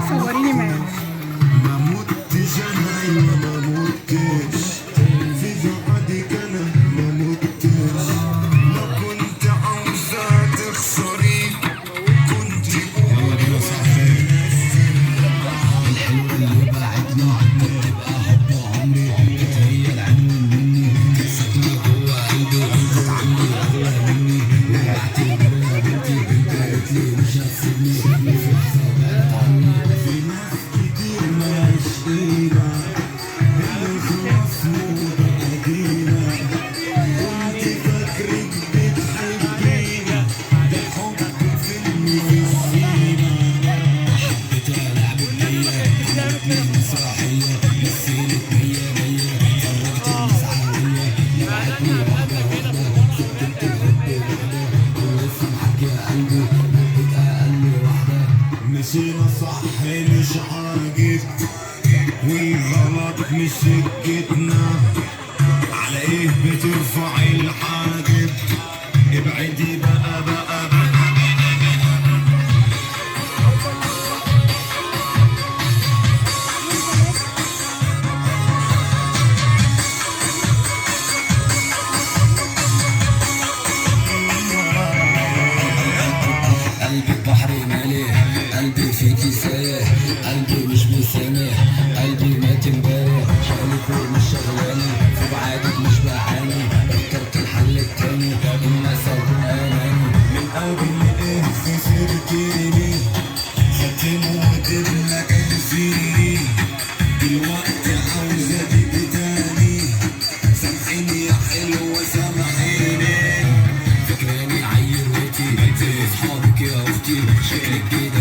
صوريني معاك. ما متش انا ما متش في بعدك انا ما متش ما كنت عاوزة تخسري كنت قولي صحيح الحلوة اللي بعدنا تبقى حب عمري كانت هي العنوان مني ساكنة جوا قلبي كانت عندي أغلى مني وبعتبرها بنتي قالت لي مش هتسيبني في حسابات عني في ناس كتير ما يشقينا اللي خلاص موضة قديمة وانت فاكرك بتحبينا ده الحب فيلم في السيما حبيتها لعبت بيا عملتني مسرحية مثلت مية مية فرجت المسعوية وعدتني واحدة واحدة سبت الحب واحدة ولسه معاك يا قلبي بقيت أقل واحدة مشينا صح مش عاجب والغلط مش سكتنا على ايه بترفعي الحاجب ابعدي بقى قلبي بحر مالح قلبي فيكي سايح قلبي مش مسامح قلبي مات امبارح شغلك ومش شغلاني في بعادك مش بعاني فكرت الحل التاني الناس اكون اناني من قلبي اللي ايه خسرتيني ختم ودبنا كان فيني دلوقتي عاوزة تيجي تاني سامحيني يا حلوة سامحيني فاكراني عيروتي زي اصحابك يا اختي شكلك كده